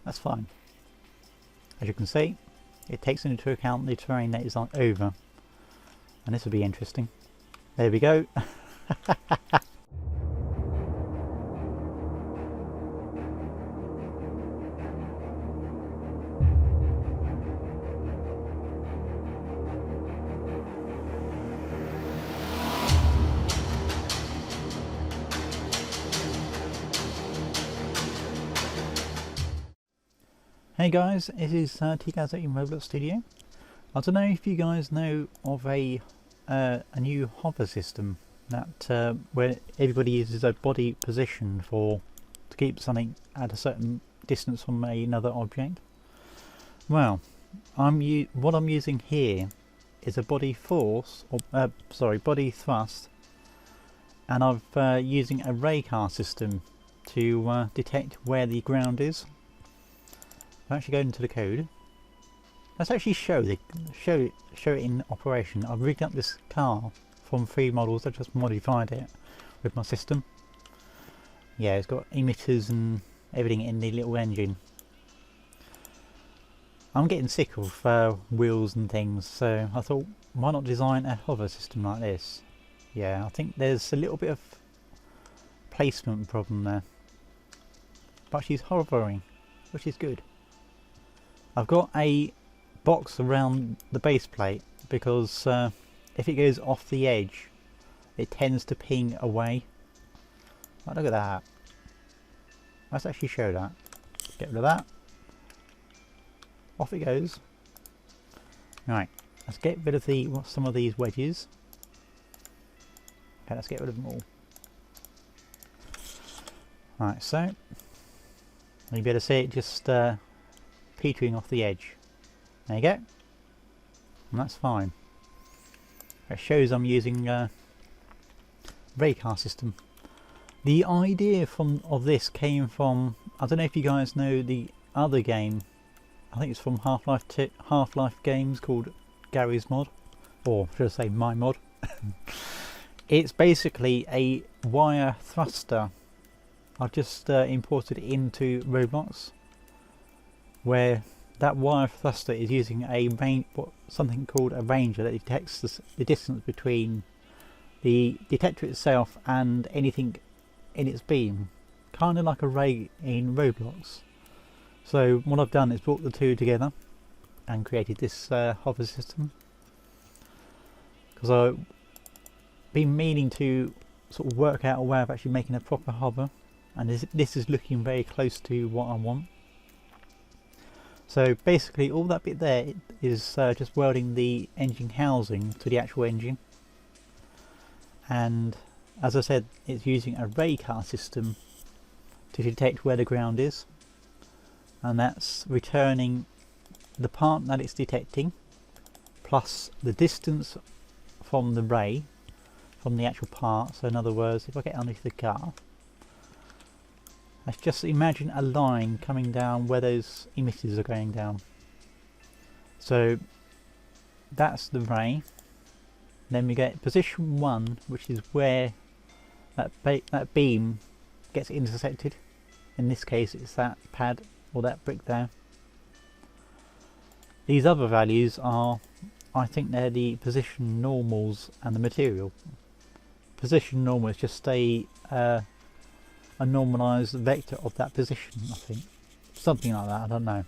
That's fine. As you can see, it takes into account the terrain that is over, and this will be interesting. There we go. Hey guys, this is TGStudios in Roblox Studio. I don't know if you guys know of a new hover system that where everybody uses a body position to keep something at a certain distance from another object. Well, what I'm using here is a body force, or body thrust, and I'm using a radar system to detect where the ground is. I'll actually go into the code. Let's actually show it in operation. I've rigged up this car from 3 models. I just modified it with my system. Yeah, it's got emitters and everything in the little engine. I'm getting sick of wheels and things, so I thought, why not design a hover system like this? Yeah, I think there's a little bit of placement problem there, but she's hovering, which is good. I've got a box around the base plate because if it goes off the edge, it tends to ping away. Oh, look at that. Let's actually show that. Get rid of that. Off it goes. Right, let's get rid of some of these wedges. Okay, let's get rid of them all. Right, so you better see it just petering off the edge. There you go. And that's fine. It shows I'm using a radar system. The idea of this came from, I don't know if you guys know the other game, I think it's from Half-Life games called Gary's Mod, or should I say my mod. It's basically a wire thruster. I've just imported it into Roblox, where that wire thruster is using something called a ranger that detects the distance between the detector itself and anything in its beam, kind of like a ray in Roblox. So what I've done is brought the two together and created this hover system, because I've been meaning to sort of work out a way of actually making a proper hover, and this is looking very close to what I want. So basically all that bit there is just welding the engine housing to the actual engine, and as I said, it's using a radar system to detect where the ground is, and that's returning the part that it's detecting plus the distance from the ray from the actual part. So in other words, if I get underneath the car, let's just imagine a line coming down where those emitters are going down. So that's the ray. Then we get position 1, which is where that beam gets intersected. In this case it's that pad or that brick there. These other values are, I think they're the position normals and the material. Position normal is just a normalized vector of that position, I think. Something like that, I don't know.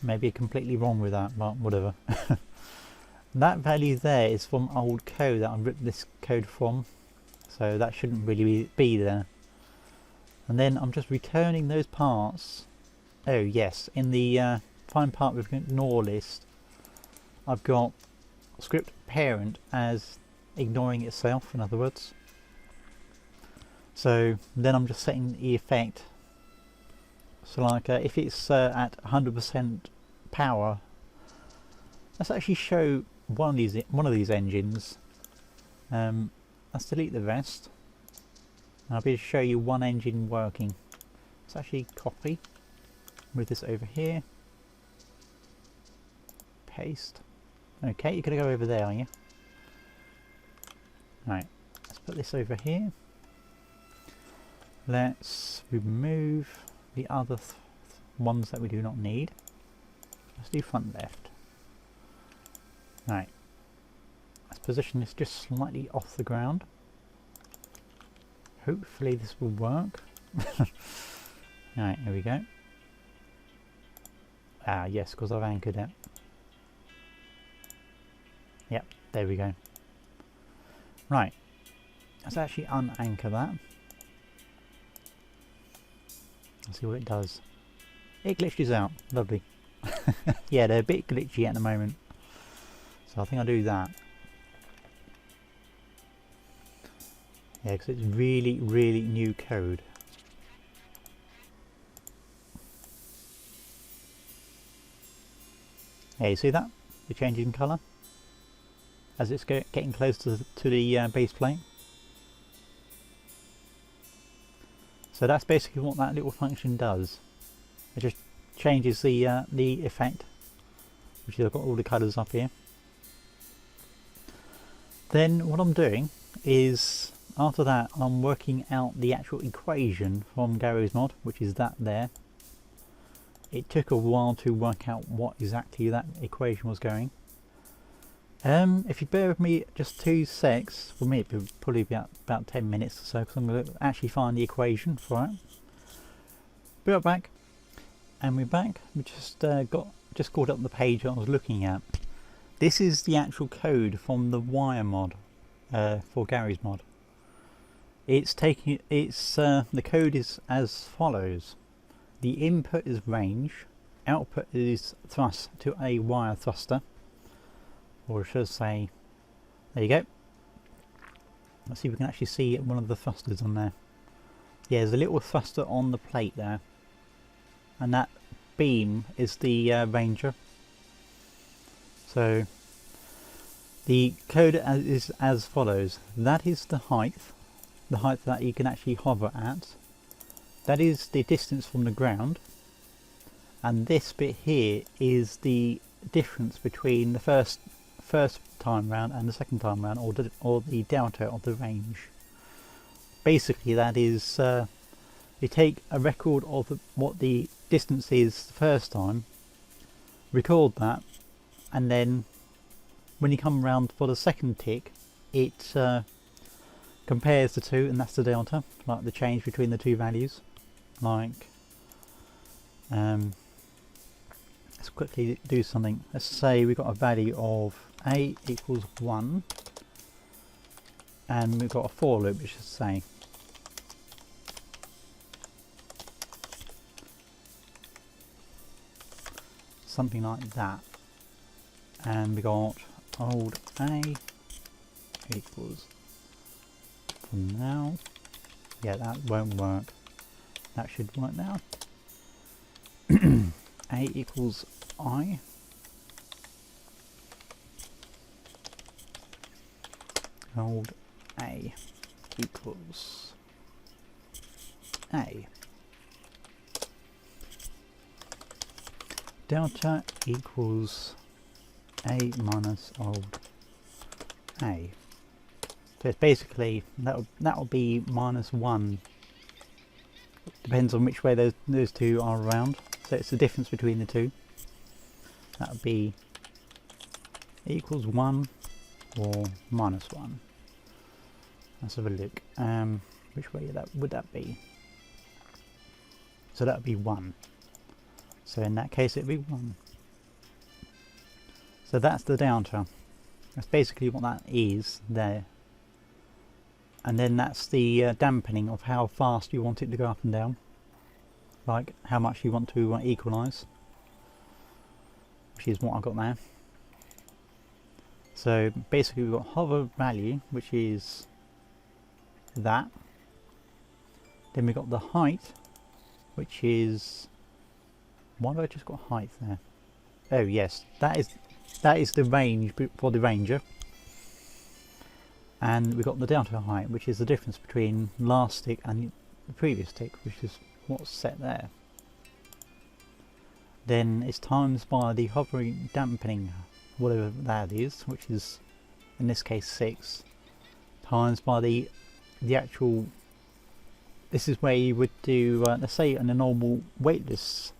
Maybe completely wrong with that, but whatever. That value there is from old code that I've ripped this code from, so that shouldn't really be there. And then I'm just returning those parts. Oh yes, in the find part with ignore list, I've got script parent as ignoring itself, in other words. So then I'm just setting the effect. So like if it's at 100% power, let's actually show one of these engines. Let's delete the rest. I'll be able to show you one engine working. Let's actually copy, move this over here, paste. Okay, you're going to go over there, are you? Right, let's put this over here. Let's remove the other ones that we do not need. Let's do front left. Right. Let's position this just slightly off the ground. Hopefully this will work. Right, here we go. Ah, yes, because I've anchored it. Yep, there we go. Right. Let's actually unanchor that. Let's see what it does. It glitches out. Lovely. Yeah, they're a bit glitchy at the moment. So I think I'll do that. Yeah, because it's really, really new code. Yeah, you see that? The change in colour? As it's getting close to the base plate. So that's basically what that little function does. It just changes the effect, which is I've got all the colours up here. Then what I'm doing is, after that, I'm working out the actual equation from Gary's mod, which is that there. It took a while to work out what exactly that equation was going. If you bear with me just 2 secs, for me it'll probably be about 10 minutes or so, because I'm going to actually find the equation for it. Be right back, and we're back. We just caught up the page I was looking at. This is the actual code from the wire mod for Gary's mod. The code is as follows. The input is range, output is thrust to a wire thruster. Or I should say, there you go. Let's see if we can actually see one of the thrusters on there. Yeah, there's a little thruster on the plate there. And that beam is the ranger. So, the code is as follows. That is the height that you can actually hover at. That is the distance from the ground. And this bit here is the difference between the first time round and the second time round, or the delta of the range. Basically, that is you take a record of what the distance is the first time, record that, and then when you come around for the second tick, it compares the two, and that's the delta, like the change between the two values. Like let's quickly do something. Let's say we've got a value of a equals 1, and we've got a for loop, which should say something like that, and we got old a equals, for now, yeah, that won't work. That should work now. A equals I. Hold A equals A. Delta equals A minus old A. So it's basically that will be -1. Depends on which way those two are around. So it's the difference between the two. That would be equals 1 or -1. Let's have a look. Which way would that be? So that would be 1. So in that case it would be 1. So that's the delta. That's basically what that is there. And then that's the dampening of how fast you want it to go up and down. Like how much you want to equalise. Which is what I've got there. So basically we've got hover value, which is that. Then we've got the height, which is, why have I just got height there? Oh yes, that is the range for the ranger. And we've got the delta height, which is the difference between last tick and the previous tick, which is what's set there. Then it's times by the hovering dampening, whatever that is, which is in this case 6, times by the actual. This is where you would do, let's say in a normal weightless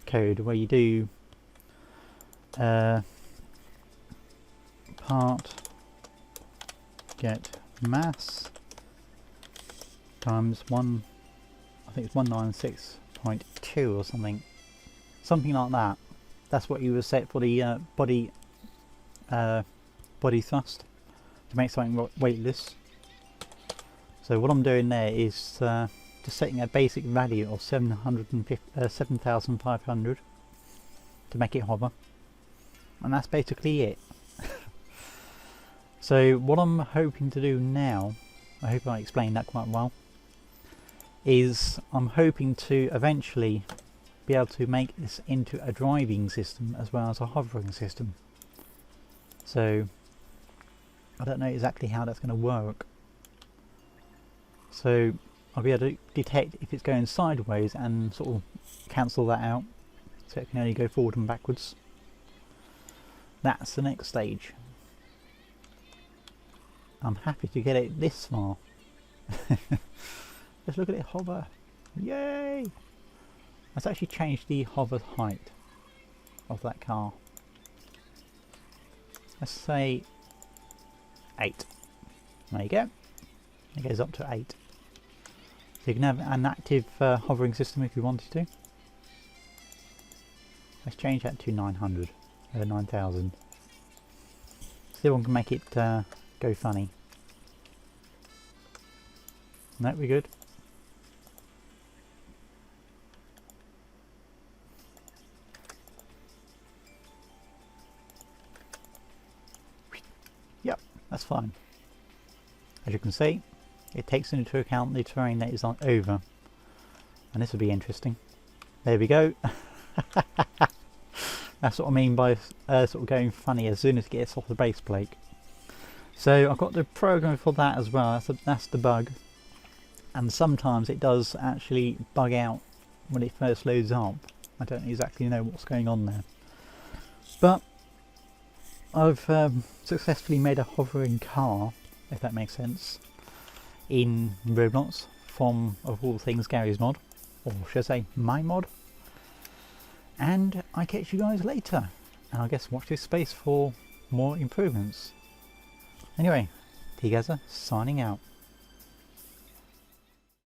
code where you do part get mass times 1, I think it's 196.2 or something like that. That's what you would set for the body thrust to make something weightless. So what I'm doing there is just setting a basic value of 7,500 to make it hover, and that's basically it. So what I'm hoping to do now, I hope I explained that quite well, is I'm hoping to eventually be able to make this into a driving system as well as a hovering system. So I don't know exactly how that's going to work. So I'll be able to detect if it's going sideways and sort of cancel that out, so it can only go forward and backwards. That's the next stage. I'm happy to get it this far. Just look at it hover. Yay! Let's actually change the hover height of that car. Let's say 8. There you go. It goes up to 8. So you can have an active hovering system if you wanted to. Let's change that to 900, 9,000. See if one can make it go funny. No, we're good. Yep, that's fine. As you can see, it takes into account the terrain that is over, and this will be interesting. There we go. That's what I mean by sort of going funny as soon as it gets off the base plate. So I've got the program for that as well. That's the bug, and sometimes it does actually bug out when it first loads up. I don't exactly know what's going on there, but I've successfully made a hovering car, if that makes sense, in Roblox from, of all things, Gary's mod, or should I say my mod. And I catch you guys later, and I guess watch this space for more improvements. Anyway, TGStudios signing out.